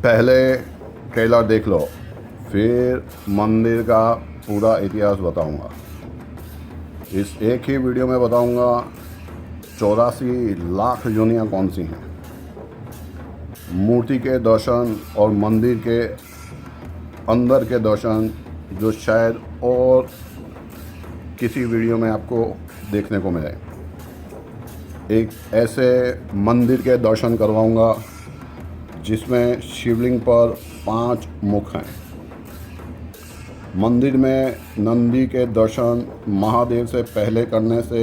पहले ट्रेलर देख लो, फिर मंदिर का पूरा इतिहास बताऊंगा। इस एक ही वीडियो में बताऊंगा 84 लाख योनियाँ कौन सी हैं, मूर्ति के दर्शन और मंदिर के अंदर के दर्शन जो शायद और किसी वीडियो में आपको देखने को मिले। एक ऐसे मंदिर के दर्शन करवाऊंगा जिसमें शिवलिंग पर 5 मुख हैं। मंदिर में नंदी के दर्शन महादेव से पहले करने से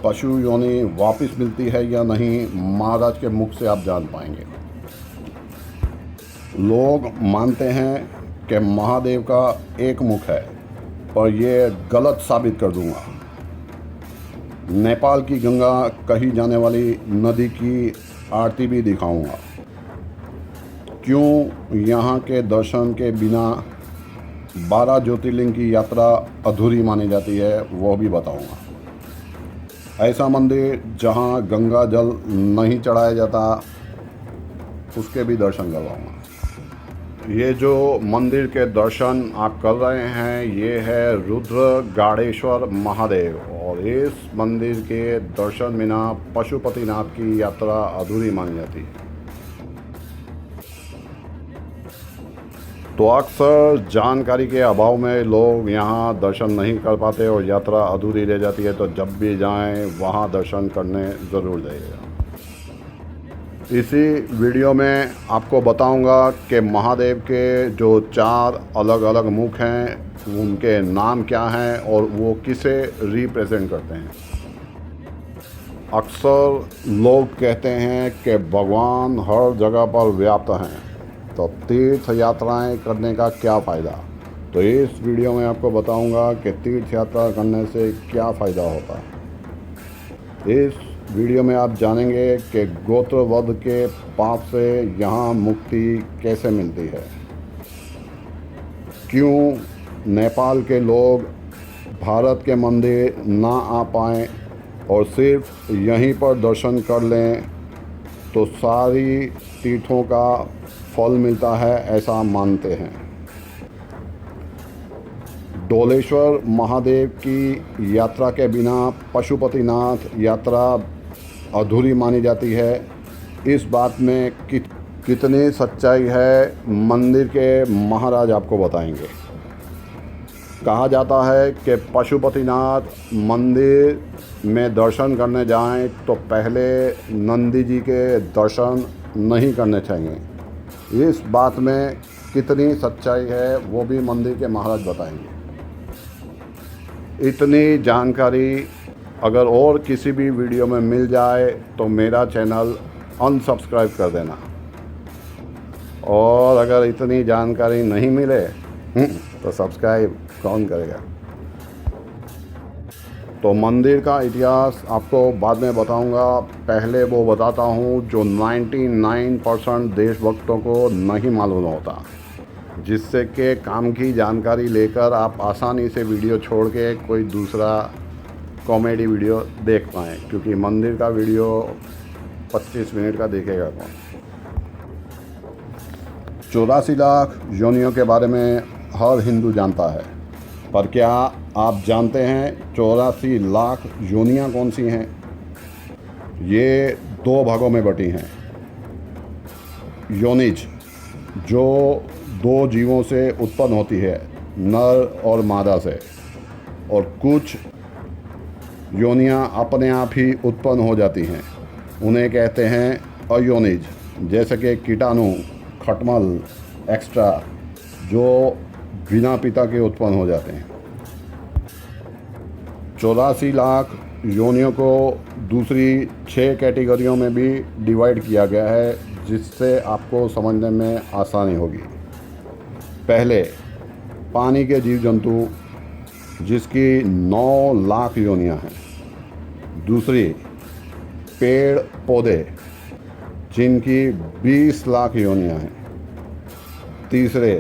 पशु योनि वापस मिलती है या नहीं, महाराज के मुख से आप जान पाएंगे। लोग मानते हैं कि महादेव का एक मुख है, पर यह गलत साबित कर दूंगा। नेपाल की गंगा कही जाने वाली नदी की आरती भी दिखाऊंगा। क्यों यहाँ के दर्शन के बिना 12 ज्योतिर्लिंग की यात्रा अधूरी मानी जाती है, वो भी बताऊंगा। ऐसा मंदिर जहाँ गंगा जल नहीं चढ़ाया जाता, उसके भी दर्शन करवाऊंगा। ये जो मंदिर के दर्शन आप कर रहे हैं, ये है रुद्र गाड़ेश्वर महादेव, और इस मंदिर के दर्शन बिना पशुपतिनाथ की यात्रा अधूरी मानी जाती है। तो अक्सर जानकारी के अभाव में लोग यहाँ दर्शन नहीं कर पाते और यात्रा अधूरी रह जाती है। तो जब भी जाएं वहाँ दर्शन करने ज़रूर जाइएगा। इसी वीडियो में आपको बताऊंगा कि महादेव के जो 4 अलग अलग मुख हैं, उनके नाम क्या हैं और वो किसे रिप्रेजेंट करते हैं। अक्सर लोग कहते हैं कि भगवान हर जगह पर व्याप्त हैं, तो तीर्थ यात्राएं करने का क्या फ़ायदा। तो इस वीडियो में आपको बताऊंगा कि तीर्थ यात्रा करने से क्या फ़ायदा होता है। इस वीडियो में आप जानेंगे कि गोत्रवध के पाप से यहाँ मुक्ति कैसे मिलती है, क्यों नेपाल के लोग भारत के मंदिर ना आ पाएँ और सिर्फ यहीं पर दर्शन कर लें तो सारी तीर्थों का फल मिलता है, ऐसा मानते हैं। डोलेश्वर महादेव की यात्रा के बिना पशुपतिनाथ यात्रा अधूरी मानी जाती है। इस बात में कितनी सच्चाई है, मंदिर के महाराज आपको बताएंगे। कहा जाता है कि पशुपतिनाथ मंदिर में दर्शन करने जाएं तो पहले नंदी जी के दर्शन नहीं करने चाहिए। इस बात में कितनी सच्चाई है, वो भी मंदिर के महाराज बताएंगे। इतनी जानकारी अगर और किसी भी वीडियो में मिल जाए तो मेरा चैनल अनसब्सक्राइब कर देना, और अगर इतनी जानकारी नहीं मिले तो सब्सक्राइब कौन करेगा। तो मंदिर का इतिहास आपको बाद में बताऊंगा। पहले वो बताता हूँ जो 99% देशभक्तों को नहीं मालूम होता, जिससे कि काम की जानकारी लेकर आप आसानी से वीडियो छोड़ के कोई दूसरा कॉमेडी वीडियो देख पाएँ, क्योंकि मंदिर का वीडियो 25 मिनट का देखेगा कौन। 84 लाख योनियों के बारे में हर हिंदू जानता है, पर क्या आप जानते हैं 84 लाख योनियाँ कौन सी हैं? ये 2 भागों में बटी हैं। योनिज जो 2 जीवों से उत्पन्न होती है, नर और मादा से, और कुछ योनियाँ अपने आप ही उत्पन्न हो जाती हैं, उन्हें कहते हैं अयोनिज, जैसे कि कीटाणु, खटमल एक्स्ट्रा, जो बिना पिता के उत्पन्न हो जाते हैं। 84 लाख योनियों को दूसरी 6 कैटेगरियों में भी डिवाइड किया गया है, जिससे आपको समझने में आसानी होगी। पहले पानी के जीव जंतु, जिसकी 9 लाख योनियाँ हैं। दूसरी पेड़ पौधे, जिनकी 20 लाख योनियाँ हैं। तीसरे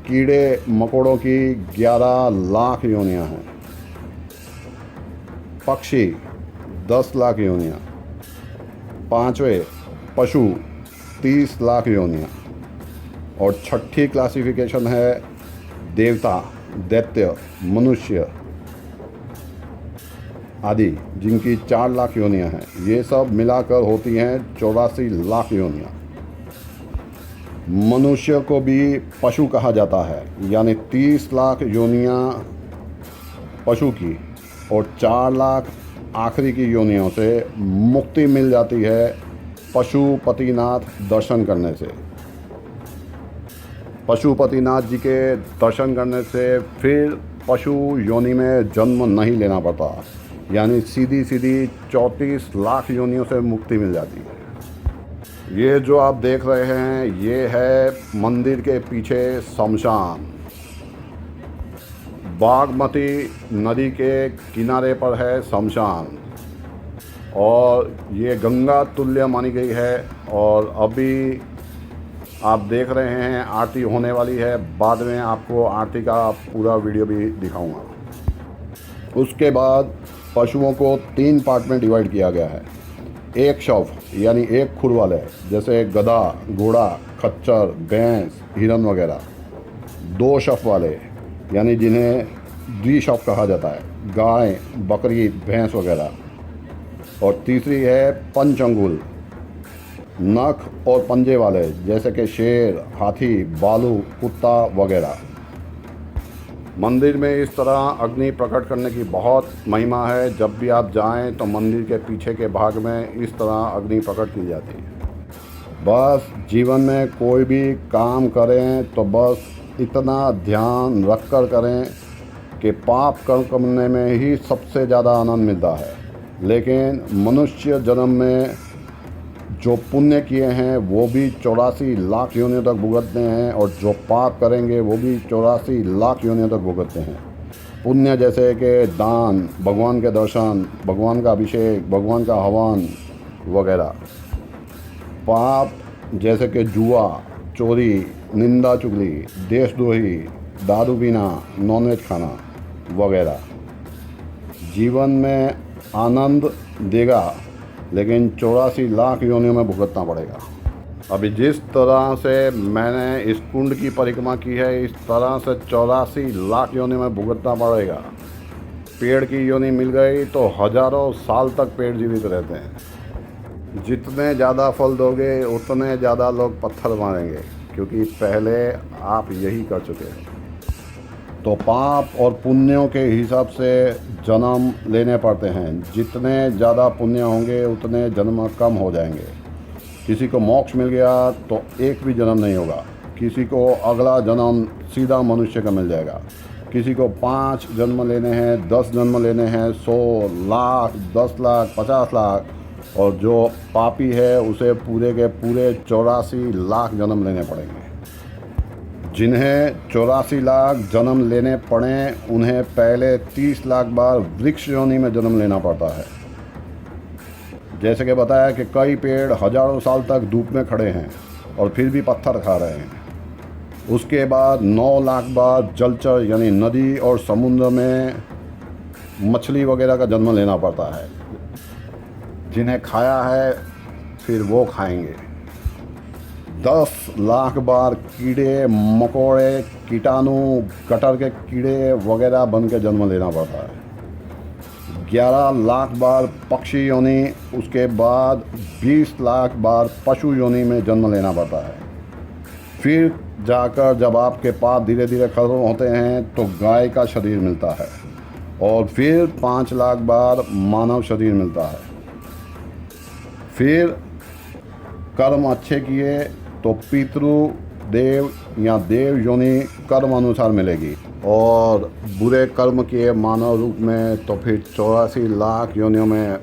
कीड़े मकोड़ों की 11 लाख योनियाँ हैं। पक्षी 10 लाख योनियाँ। 5वें पशु 30 लाख योनियाँ। और छठी क्लासिफिकेशन है देवता, दैत्य, मनुष्य आदि, जिनकी 4 लाख योनियाँ हैं। ये सब मिलाकर होती हैं 84 लाख योनियाँ। मनुष्य को भी पशु कहा जाता है, यानी 30 लाख योनियाँ पशु की और 4 लाख आखिरी की योनियों से मुक्ति मिल जाती है पशुपतिनाथ दर्शन करने से। पशुपतिनाथ जी के दर्शन करने से फिर पशु योनि में जन्म नहीं लेना पड़ता, यानी सीधी सीधी 34 लाख योनियों से मुक्ति मिल जाती है। ये जो आप देख रहे हैं ये है मंदिर के पीछे शमशान। बागमती नदी के किनारे पर है शमशान और ये गंगा तुल्य मानी गई है। और अभी आप देख रहे हैं आरती होने वाली है, बाद में आपको आरती का पूरा वीडियो भी दिखाऊंगा। उसके बाद पशुओं को 3 पार्ट में डिवाइड किया गया है। एक शव यानी एक खुर वाले, जैसे गधा, घोड़ा, खच्चर, भैंस, हिरन वगैरह। 2 शव वाले यानी जिन्हें द्विशव कहा जाता है, गाय, बकरी, भैंस वगैरह। और तीसरी है पंचअंगुल, नख और पंजे वाले, जैसे कि शेर, हाथी, भालू, कुत्ता वगैरह। मंदिर में इस तरह अग्नि प्रकट करने की बहुत महिमा है। जब भी आप जाएं तो मंदिर के पीछे के भाग में इस तरह अग्नि प्रकट की जाती है। बस जीवन में कोई भी काम करें तो बस इतना ध्यान रख कर करें कि पाप कर्म करने में ही सबसे ज़्यादा आनंद मिलता है, लेकिन मनुष्य जन्म में जो पुण्य किए हैं वो भी 84 लाख योनियों तक भुगतते हैं, और जो पाप करेंगे वो भी 84 लाख योनियों तक भुगतते हैं। पुण्य जैसे कि दान, भगवान के दर्शन, भगवान का अभिषेक, भगवान का हवन वगैरह। पाप जैसे कि जुआ, चोरी, निंदा चुगली, देशद्रोही, दारू पीना, नॉनवेज खाना वगैरह। जीवन में आनंद देगा लेकिन 84 लाख योनियों में भुगतना पड़ेगा। अभी जिस तरह से मैंने इस कुंड की परिक्रमा की है, इस तरह से 84 लाख योनि में भुगतना पड़ेगा। पेड़ की योनि मिल गई तो हजारों साल तक पेड़ जीवित रहते हैं। जितने ज़्यादा फल दोगे उतने ज़्यादा लोग पत्थर मारेंगे, क्योंकि पहले आप यही कर चुके हैं। तो पाप और पुण्यों के हिसाब से जन्म लेने पड़ते हैं। जितने ज़्यादा पुण्य होंगे उतने जन्म कम हो जाएंगे। किसी को मोक्ष मिल गया तो एक भी जन्म नहीं होगा, किसी को अगला जन्म सीधा मनुष्य का मिल जाएगा। किसी को 5 जन्म लेने हैं, 10 जन्म लेने हैं, 100 लाख, 10 लाख, 50 लाख, और जो पापी है उसे पूरे के पूरे 84 लाख जन्म लेने पड़ेंगे। जिन्हें 84 लाख जन्म लेने पड़े उन्हें पहले 30 लाख बार वृक्ष योनि में जन्म लेना पड़ता है। जैसे कि बताया कि कई पेड़ हजारों साल तक धूप में खड़े हैं और फिर भी पत्थर खा रहे हैं। उसके बाद 9 लाख बार जलचर यानी नदी और समुद्र में मछली वगैरह का जन्म लेना पड़ता है। जिन्हें खाया है फिर वो खाएंगे। 10 लाख बार कीड़े मकोड़े, कीटाणु, गटर के कीड़े वगैरह बन के जन्म लेना पड़ता है। 11 लाख बार पक्षी योनि, उसके बाद 20 लाख बार पशु योनि में जन्म लेना पड़ता है। फिर जाकर जब आपके पाप धीरे धीरे खत्म होते हैं तो गाय का शरीर मिलता है, और फिर 5 लाख बार मानव शरीर मिलता है। फिर कर्म अच्छे किए तो पितृ देव या देव योनि कर्म अनुसार मिलेगी, और बुरे कर्म किए मानव रूप में तो फिर 84 लाख योनियों में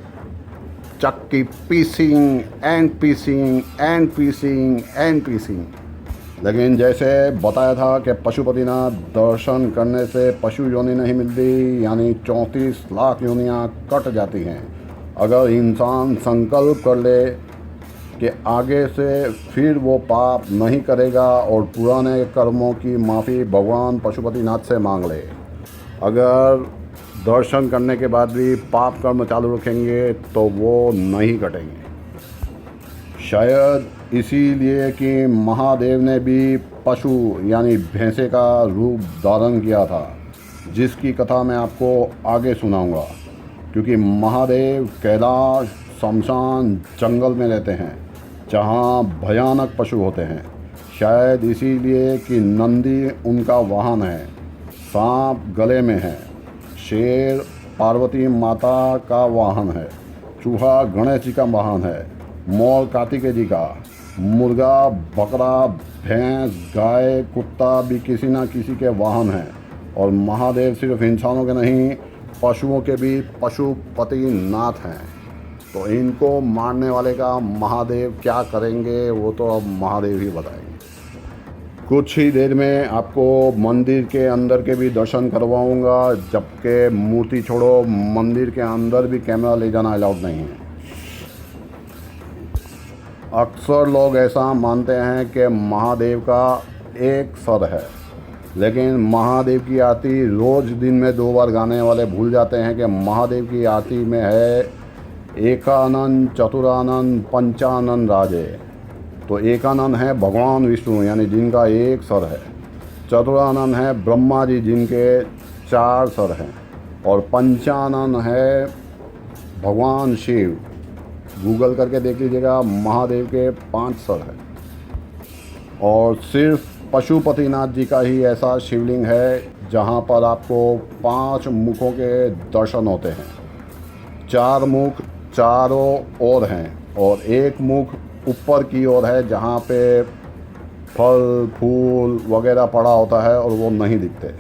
चक्की पीसिंग एंड पीसिंग एंड पीसिंग एंड पीसिंग। लेकिन जैसे बताया था कि पशुपतिनाथ दर्शन करने से पशु योनि नहीं मिलती, यानी 34 लाख योनियाँ कट जाती हैं। अगर इंसान संकल्प कर ले कि आगे से फिर वो पाप नहीं करेगा और पुराने कर्मों की माफ़ी भगवान पशुपतिनाथ से मांग ले। अगर दर्शन करने के बाद भी पाप कर्म चालू रखेंगे तो वो नहीं कटेंगे। शायद इसीलिए कि महादेव ने भी पशु यानी भैंसे का रूप धारण किया था, जिसकी कथा मैं आपको आगे सुनाऊंगा। क्योंकि महादेव कैलाश, शमशान, जंगल में रहते हैं जहाँ भयानक पशु होते हैं। शायद इसीलिए कि नंदी उनका वाहन है, सांप गले में है, शेर पार्वती माता का वाहन है, चूहा गणेश जी का वाहन है, मोर कार्तिकेय जी का, मुर्गा, बकरा, भैंस, गाय, कुत्ता भी किसी ना किसी के वाहन हैं। और महादेव सिर्फ इंसानों के नहीं, पशुओं के भी पशुपति नाथ हैं। तो इनको मारने वाले का महादेव क्या करेंगे वो तो अब महादेव ही बताएंगे। कुछ ही देर में आपको मंदिर के अंदर के भी दर्शन करवाऊंगा, जबकि मूर्ति छोड़ो, मंदिर के अंदर भी कैमरा ले जाना अलाउड नहीं है। अक्सर लोग ऐसा मानते हैं कि महादेव का एक सर है, लेकिन महादेव की आरती रोज़ दिन में 2 बार गाने वाले भूल जाते हैं कि महादेव की आरती में है एकानन चतुरानन पंचानन राजे। तो एकानन है भगवान विष्णु यानी जिनका एक सर है, चतुरानन है ब्रह्मा जी जिनके 4 सर हैं, और पंचानन है भगवान शिव। गूगल करके देख लीजिएगा, महादेव के 5 सर हैं। और सिर्फ पशुपतिनाथ जी का ही ऐसा शिवलिंग है जहाँ पर आपको 5 मुखों के दर्शन होते हैं। 4 मुख चारों ओर हैं और एक मुख ऊपर की ओर है जहाँ पे फल फूल वगैरह पड़ा होता है और वो नहीं दिखते।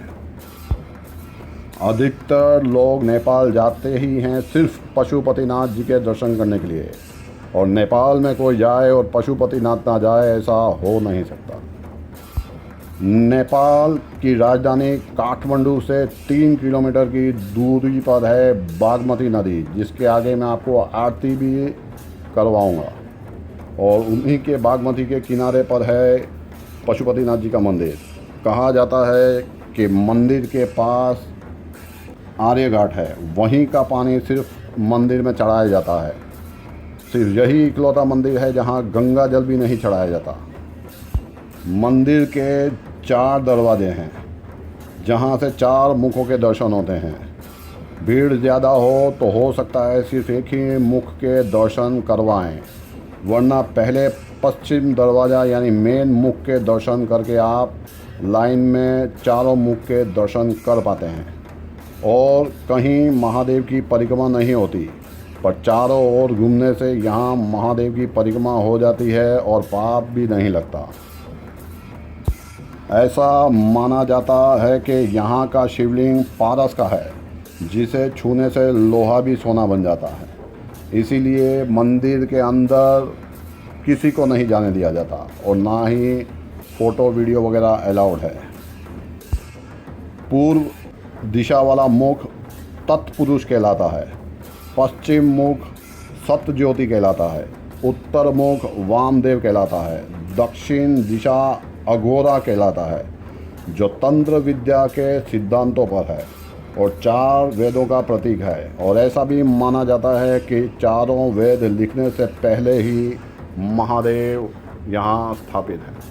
अधिकतर लोग नेपाल जाते ही हैं सिर्फ पशुपतिनाथ जी के दर्शन करने के लिए, और नेपाल में कोई जाए और पशुपतिनाथ ना जाए ऐसा हो नहीं सकता। नेपाल की राजधानी काठमांडू से 3 किलोमीटर की दूरी पर है बागमती नदी, जिसके आगे मैं आपको आरती भी करवाऊंगा। और उन्हीं के बागमती के किनारे पर है पशुपतिनाथ जी का मंदिर। कहा जाता है कि मंदिर के पास आर्य घाट है, वहीं का पानी सिर्फ मंदिर में चढ़ाया जाता है। सिर्फ यही इकलौता मंदिर है जहां गंगा जल भी नहीं चढ़ाया जाता। मंदिर के 4 दरवाजे हैं जहां से 4 मुखों के दर्शन होते हैं। भीड़ ज़्यादा हो सकता है सिर्फ एक ही मुख के दर्शन करवाएं, वरना पहले पश्चिम दरवाज़ा यानी मेन मुख के दर्शन करके आप लाइन में चारों मुख के दर्शन कर पाते हैं। और कहीं महादेव की परिक्रमा नहीं होती, पर चारों ओर घूमने से यहाँ महादेव की परिक्रमा हो जाती है और पाप भी नहीं लगता। ऐसा माना जाता है कि यहाँ का शिवलिंग पारस का है, जिसे छूने से लोहा भी सोना बन जाता है। इसीलिए मंदिर के अंदर किसी को नहीं जाने दिया जाता और ना ही फ़ोटो वीडियो वगैरह अलाउड है। पूर्व दिशा वाला मुख तत्पुरुष कहलाता है, पश्चिम मुख सत्यज्योति कहलाता है, उत्तर मुख वामदेव कहलाता है, दक्षिण दिशा अघोरा कहलाता है, जो तंत्र विद्या के सिद्धांतों पर है और 4 वेदों का प्रतीक है। और ऐसा भी माना जाता है कि चारों वेद लिखने से पहले ही महादेव यहाँ स्थापित है।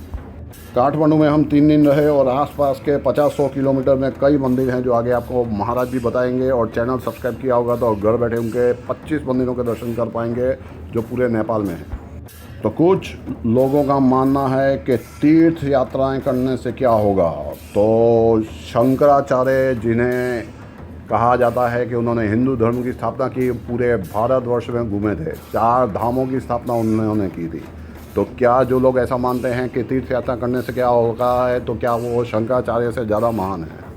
काठमांडू में हम 3 दिन रहे और आसपास के 50-100 किलोमीटर में कई मंदिर हैं जो आगे आपको महाराज भी बताएंगे। और चैनल सब्सक्राइब किया होगा तो घर बैठे उनके 25 मंदिरों के दर्शन कर पाएंगे जो पूरे नेपाल में हैं। तो कुछ लोगों का मानना है कि तीर्थ यात्राएं करने से क्या होगा। तो शंकराचार्य, जिन्हें कहा जाता है कि उन्होंने हिंदू धर्म की स्थापना की, पूरे भारतवर्ष में घूमे थे, 4 धामों की स्थापना उन्होंने की थी। तो क्या जो लोग ऐसा मानते हैं कि तीर्थ यात्रा करने से क्या होगा है, तो क्या वो शंकराचार्य से ज़्यादा महान है?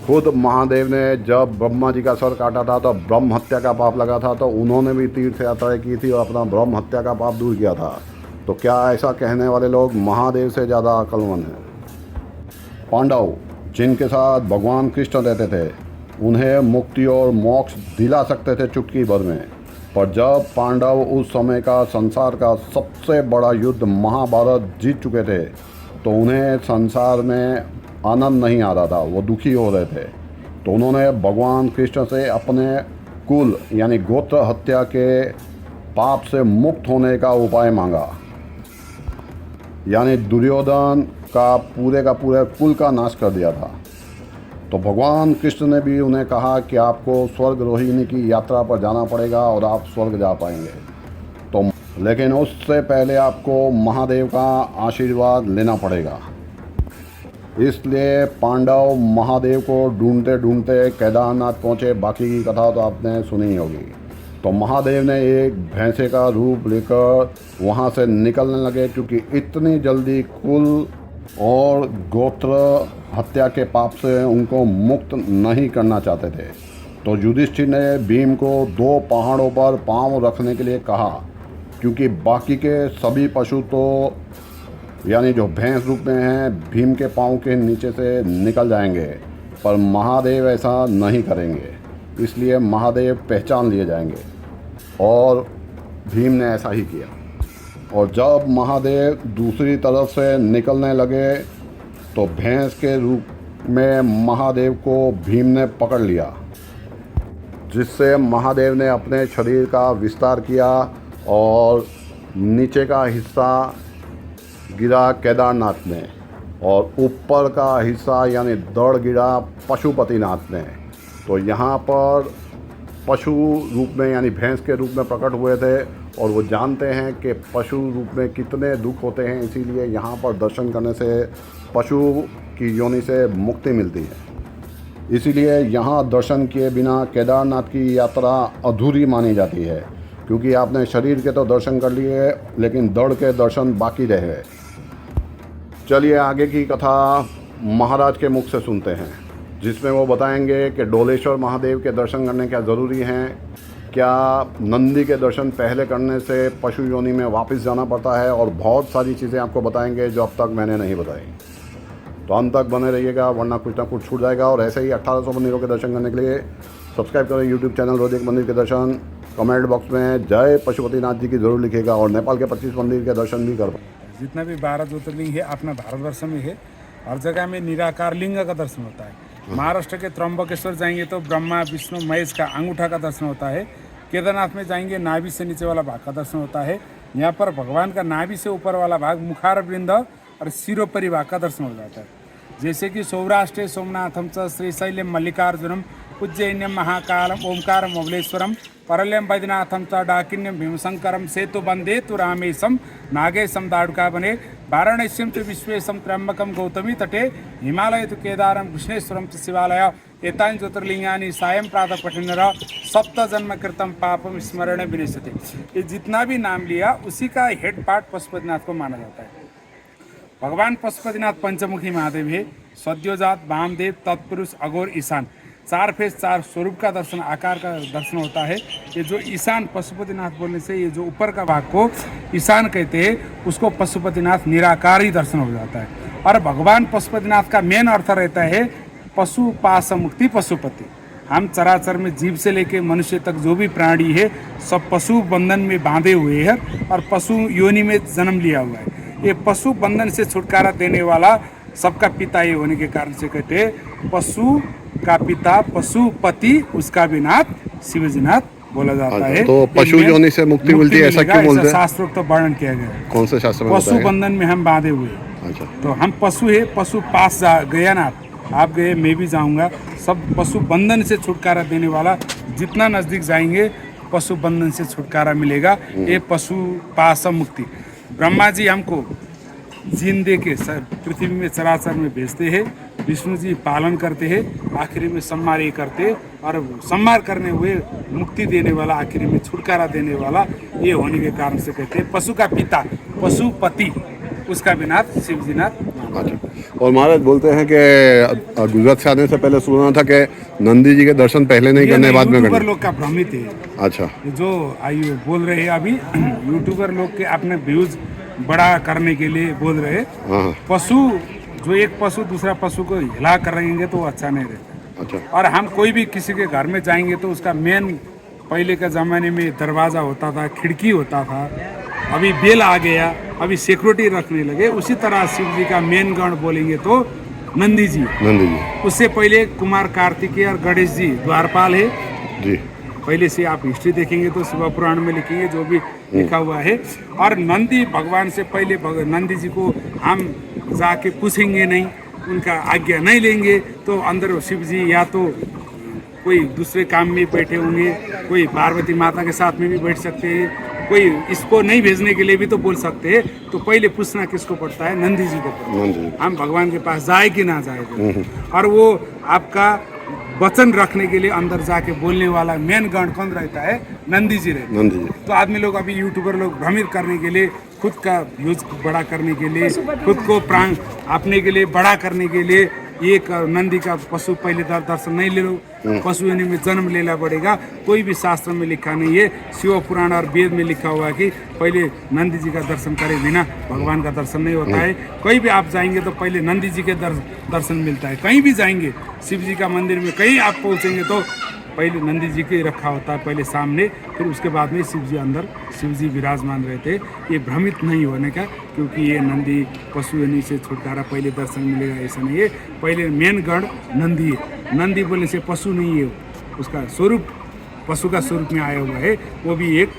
खुद महादेव ने जब ब्रह्मा जी का सर काटा था तो ब्रह्म हत्या का पाप लगा था, तो उन्होंने भी तीर्थ यात्राएं की थी और अपना ब्रह्म हत्या का पाप दूर किया था। तो क्या ऐसा कहने वाले लोग महादेव से ज़्यादा अक्लमंद हैं? पांडव, जिनके साथ भगवान कृष्ण रहते थे, उन्हें मुक्ति और मोक्ष दिला सकते थे चुटकी भर में। पर जब पांडव उस समय का संसार का सबसे बड़ा युद्ध महाभारत जीत चुके थे, तो उन्हें संसार में आनंद नहीं आ रहा था, वो दुखी हो रहे थे। तो उन्होंने भगवान कृष्ण से अपने कुल यानी गोत्र हत्या के पाप से मुक्त होने का उपाय मांगा, यानी दुर्योधन का पूरे कुल का नाश कर दिया था। तो भगवान कृष्ण ने भी उन्हें कहा कि आपको स्वर्ग रोहिणी की यात्रा पर जाना पड़ेगा और आप स्वर्ग जा पाएंगे। तो लेकिन उससे पहले आपको महादेव का आशीर्वाद लेना पड़ेगा। इसलिए पांडव महादेव को ढूंढते ढूंढते केदारनाथ पहुँचे। बाकी की कथा तो आपने सुनी ही होगी। तो महादेव ने एक भैंसे का रूप लेकर वहाँ से निकलने लगे, क्योंकि इतनी जल्दी कुल और गोत्र हत्या के पाप से उनको मुक्त नहीं करना चाहते थे। तो युधिष्ठिर ने भीम को 2 पहाड़ों पर पांव रखने के लिए कहा, क्योंकि बाकी के सभी पशु तो यानी जो भैंस रूप में हैं भीम के पांव के नीचे से निकल जाएंगे, पर महादेव ऐसा नहीं करेंगे। इसलिए महादेव पहचान लिए जाएंगे और भीम ने ऐसा ही किया। और जब महादेव दूसरी तरफ से निकलने लगे तो भैंस के रूप में महादेव को भीम ने पकड़ लिया, जिससे महादेव ने अपने शरीर का विस्तार किया और नीचे का हिस्सा गिरा केदारनाथ में और ऊपर का हिस्सा यानी दड़ गिरा पशुपतिनाथ में। तो यहाँ पर पशु रूप में यानी भैंस के रूप में प्रकट हुए थे और वो जानते हैं कि पशु रूप में कितने दुख होते हैं, इसीलिए यहाँ पर दर्शन करने से पशु की योनि से मुक्ति मिलती है। इसीलिए यहाँ दर्शन किए बिना केदारनाथ की यात्रा अधूरी मानी जाती है, क्योंकि आपने शरीर के तो दर्शन कर लिए लेकिन दड़ के दर्शन बाकी रह गए। चलिए आगे की कथा महाराज के मुख से सुनते हैं, जिसमें वो बताएंगे कि डोलेश्वर महादेव के दर्शन करने क्या ज़रूरी हैं, क्या नंदी के दर्शन पहले करने से पशु योनि में वापस जाना पड़ता है, और बहुत सारी चीज़ें आपको बताएंगे जो अब तक मैंने नहीं बताई। तो अंत तक बने रहिएगा, वरना कुछ ना कुछ छूट जाएगा। और ऐसे ही 1800 मंदिरों के दर्शन करने के लिए सब्सक्राइब करें यूट्यूब चैनल रोज एक मंदिर के दर्शन। कमेंट बॉक्स में जय पशुपतिनाथ जी की जरूर लिखिएगा और नेपाल के 25 मंदिर के दर्शन भी कर पाए। जितना भी 12 ज्योतिर्लिंग है अपना भारतवर्ष में है, हर जगह में निराकार लिंग का दर्शन होता है। महाराष्ट्र के त्र्यंबकेश्वर जाएंगे तो ब्रह्मा विष्णु महेश का अंगूठा का दर्शन होता है। केदारनाथ में जाएंगे नाभि से नीचे वाला भाग का दर्शन होता है। यहाँ पर भगवान का नाभि से ऊपर वाला भाग मुखार वृंद और सिरोपरि भाग का दर्शन हो जाता है। जैसे कि सौराष्ट्र सोमनाथम च श्रीशैल्यम मल्लिकार्जुनम उज्जैन्यम महाकालम ओंकारम मबलेश्वरम परल्यम बैद्यनाथम च डाकिन्यम भीमशंकरम सेतु बंदे तु रामेशम नागेशम दाड़ुका बने वाराणस्यम च विश्वेशम त्र्यंबकम गौतमी तटे हिमालय तो केदारम कृष्णेश्वरम च शिवालय एतानि ज्योतिर्लिंगानि सायं प्रातः पठिनर सप्त जन्म कृतम पापम स्मरण विनश्यते। ये जितना भी नाम लिया उसी का हेड पार्ट पशुपतिनाथ को माना जाता है। भगवान पशुपतिनाथ पंचमुखी महादेव है, सद्योजात वामदेव तत्पुरुष अघोर ईशान, 4 फेस 4 स्वरूप का दर्शन आकार का दर्शन होता है। ये जो ईशान पशुपतिनाथ बोलने से ये जो ऊपर का भाग को ईशान कहते हैं, उसको पशुपतिनाथ निराकार ही दर्शन हो जाता है। और भगवान पशुपतिनाथ का मेन अर्थ रहता है पशु पास मुक्ति पशुपति। हम चराचर में जीव से लेके मनुष्य तक जो भी प्राणी है सब पशु बंधन में बांधे हुए हैं और पशु योनि में जन्म लिया हुआ है। ये पशु बंधन से छुटकारा देने वाला सबका पिता ये होने के कारण से कहते हैं पशु का पिता पशुपति, उसका भी नाथ शिवजीनाथ बोला जाता है। तो पशु योनि से मुक्ति मिलती है, ऐसा क्यों बोलते हैं? शास्त्रोक्त तो वर्णन किया गया है। कौन से शास्त्र में? पशु बंधन में हम बांधे हुए। अच्छा, तो हम पशु है, पशु पास गया ना, आप गए मैं भी जाऊंगा, सब पशु बंधन से छुटकारा देने वाला। जितना नजदीक जाएंगे पशु बंधन से छुटकारा मिलेगा। ये पशु पास मुक्ति। ब्रह्मा जी हमको जीन दे के पृथ्वी में चराचर में भेजते हैं, विष्णु जी पालन करते हैं, आखिरी में संहार ये करते और संहार करने हुए मुक्ति देने वाला, आखिरी में छुटकारा देने वाला, ये होने के कारण से कहते हैं पशु का पिता पशुपति, उसका भी नाथ शिवजीनाथ। और महाराज बोलते हैं कि गुजरात से आने से पहले सुना था कि नंदी जी के दर्शन पहले नहीं करने, बाद में करने। लोग का भ्रमित है। अच्छा, जो आयु बोल रहे हैं अभी यूट्यूबर लोग के अपने व्यूज बड़ा करने के लिए बोल रहे हैं। पशु जो एक पशु दूसरा पशु को हिला कर रहेंगे तो वो अच्छा नहीं रहता। अच्छा, और हम कोई भी किसी के घर में जाएंगे तो उसका मेन, पहले के ज़माने में दरवाज़ा होता था, खिड़की होता था, अभी बेल आ गया, अभी सिक्योरिटी रखने लगे। उसी तरह शिव जी का मेन गण बोलेंगे तो नंदी जी। नंदी जी। उससे पहले कुमार कार्तिकेय और गणेश जी द्वारपाल है जी। पहले से आप हिस्ट्री देखेंगे तो शिव पुराण में लिखेंगे जो भी लिखा हुआ है। और नंदी भगवान से पहले नंदी जी को हम जाके पूछेंगे नहीं, उनका आज्ञा नहीं लेंगे तो अंदर शिव जी या तो कोई दूसरे काम में बैठे होंगे, कोई पार्वती माता के साथ में भी बैठ सकते हैं, कोई इसको नहीं भेजने के लिए भी तो बोल सकते हैं। तो पहले पूछना किसको पड़ता है? नंदी जी को पड़ता है, हम भगवान के पास जाए कि ना जाए। और वो आपका वचन रखने के लिए अंदर जाके बोलने वाला मेन गण कौन रहता है? नंदी जी रहते हैं। तो आदमी लोग अभी यूट्यूबर लोग भ्रमित करने के लिए, खुद का व्यूज बड़ा करने के लिए, खुद को प्राण अपने के लिए बड़ा करने के लिए एक नंदी का पशु पहले दर्शन नहीं ले लो, पशु योनि में जन्म लेना पड़ेगा। कोई भी शास्त्र में लिखा नहीं है, शिव पुराण और वेद में लिखा हुआ है कि पहले नंदी जी का दर्शन करे बिना भगवान का दर्शन नहीं होता है। कहीं भी आप जाएंगे तो पहले नंदी जी के दर्शन मिलता है। कहीं भी जाएंगे शिव जी का मंदिर में, कहीं आप पहुँचेंगे तो पहले नंदी जी के रखा होता है पहले सामने, फिर उसके बाद में शिव जी अंदर, शिव जी विराजमान रहते। ये भ्रमित नहीं होने का, क्योंकि ये नंदी पशु योनि से छुटकारा पहले दर्शन मिलेगा ऐसा नहीं है। पहले मेन गण नंदी है। नंदी बोलने से पशु नहीं है, उसका स्वरूप पशु का स्वरूप में आया हुआ है। वो भी एक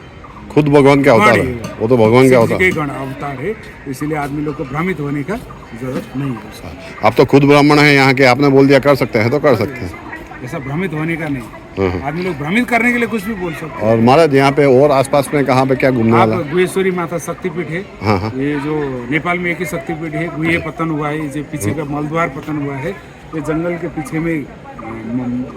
खुद भगवान का अवतार है, वो तो भगवान का अवतार के गण अवतार है। इसलिए आदमी लोग को भ्रमित होने का जरूरत नहीं है। आप तो खुद ब्राह्मण हैं यहाँ के, आपने बोल दिया कर सकते हैं तो कर सकते हैं, ऐसा भ्रमित होने का नहीं। आदमी लोग भ्रमित करने के लिए कुछ भी बोल सकते हैं। और महाराज यहाँ पे और आसपास में कहाँ पे क्या घूमने वाला? गुहेश्वरी माता शक्तिपीठ है। हाँ। ये जो नेपाल में एक ही शक्तिपीठ है। गुहे पतन हुआ है, जो पीछे का मलद्वार पतन हुआ है, ये जंगल के पीछे में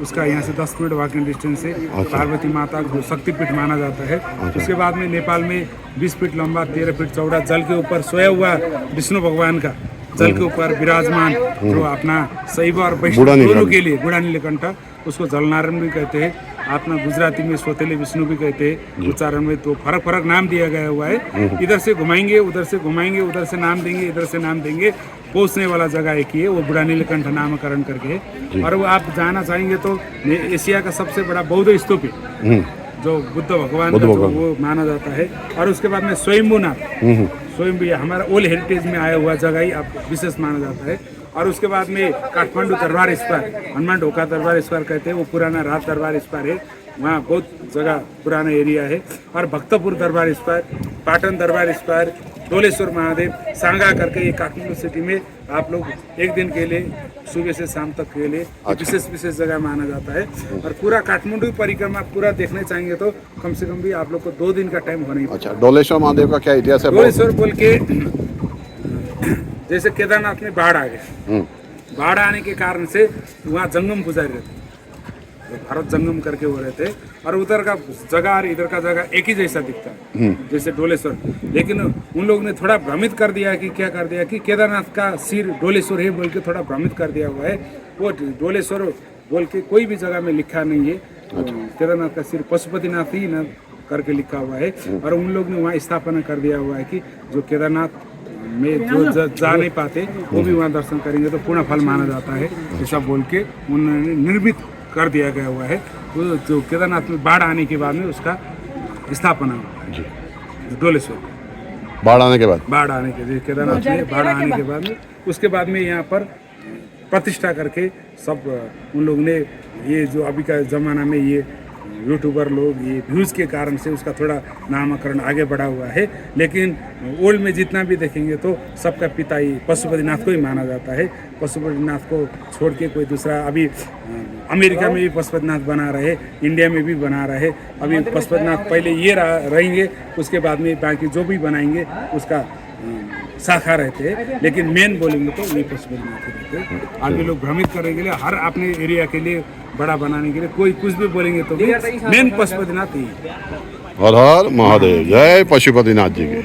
उसका यहाँ से 10 मिनट वॉकिंग डिस्टेंस है। पार्वती माता को शक्तिपीठ माना जाता है। उसके बाद में नेपाल में 20 फीट लंबा 13 फीट चौड़ा जल के ऊपर सोया हुआ विष्णु भगवान का जल के ऊपर विराजमान जो अपना शैव और वैष्णव दोनों के लिए बुढ़ा नीलकंठ, उसको जलनारायण भी कहते हैं, अपना गुजराती में सोतेले विष्णु भी कहते हैं। उच्चारण में तो फर्क फर्क नाम दिया गया हुआ है। इधर से घुमाएंगे, उधर से घुमाएंगे, उधर से नाम देंगे, इधर से नाम देंगे, पहुंचने वाला जगह एक ही है, वो बुढ़ा नीलकंठ नामकरण करके। और वो आप जाना चाहेंगे तो एशिया का सबसे बड़ा बौद्ध स्तूप है, जो बुद्ध भगवान का वो माना जाता है। और उसके बाद में स्वयंभूनाथ, स्वयं हमारा ओल्ड हेरिटेज में आया हुआ जगह ही आप विशेष माना जाता है। और उसके बाद में काठमांडू दरबार स्क्वायर, हनुमान ढोका दरबार स्क्वायर कहते हैं, वो पुराना राज दरबार स्क्वायर है। वहाँ बहुत जगह पुराना एरिया है। और भक्तपुर दरबार स्क्वायर, पाटन दरबार स्क्वायर, डोलेश्वर महादेव, सांगा करके ये काठमांडू सिटी में आप लोग एक दिन के लिए सुबह से शाम तक के लिए विशेष जगह माना जाता है। और पूरा काठमांडू परिक्रमा पूरा देखने चाहेंगे तो कम से कम भी आप लोग को 2 दिन का टाइम होना ही। अच्छा, डोलेश्वर महादेव का क्या इतिहास है? डोलेश्वर बोल के जैसे केदारनाथ में बाढ़ आ गया, बाढ़ आने के कारण से वहाँ जंगम पुजारी रहते, भारत जंगम करके वो रहते, और उधर का जगह और इधर का जगह एक ही जैसा दिखता है जैसे डोलेश्वर। लेकिन उन लोगों ने थोड़ा भ्रमित कर दिया कि क्या कर दिया कि केदारनाथ का सिर डोलेश्वर है बोल के थोड़ा भ्रमित कर दिया हुआ है। वो डोलेश्वर बोल के कोई भी जगह में लिखा नहीं है। केदारनाथ का सिर पशुपतिनाथ ही न करके लिखा हुआ है। और उन लोग ने वहाँ स्थापना कर दिया हुआ है कि जो केदारनाथ में जो जा नहीं पाते वो भी वहाँ दर्शन करेंगे तो पूर्ण फल माना जाता है, ऐसा बोल के उन्होंने निर्मित कर दिया गया हुआ है। वो जो केदारनाथ में बाढ़ आने के बाद में उसका स्थापना हुआ है डोलेश्वर। बाढ़ आने के बाद, केदारनाथ में बाढ़ आने के बाद में उसके बाद में यहाँ पर प्रतिष्ठा करके सब उन लोग ने, ये जो अभी का ज़माना में ये यूट्यूबर लोग ये व्यूज़ के कारण से उसका थोड़ा नामकरण आगे बढ़ा हुआ है। लेकिन ओल्ड में जितना भी देखेंगे तो सबका पिता ही पशुपतिनाथ को ही माना जाता है। पशुपतिनाथ को छोड़ के कोई दूसरा, अभी अमेरिका में भी पशुपतिनाथ बना रहे, इंडिया में भी बना रहे। अभी पशुपतिनाथ पहले ये रहेंगे, उसके बाद में बाकी जो भी बनाएंगे उसका शाखा रहते हैं। लेकिन मेन बोलेंगे तो ये पशुपतिनाथ रहते हैं। आगे लोग भ्रमित करने के लिए, हर अपने एरिया के लिए बड़ा बनाने के लिए कोई कुछ भी बोलेंगे तो मेन पशुपतिनाथ ही। हर हर महादेव, जय पशुपतिनाथ जी की।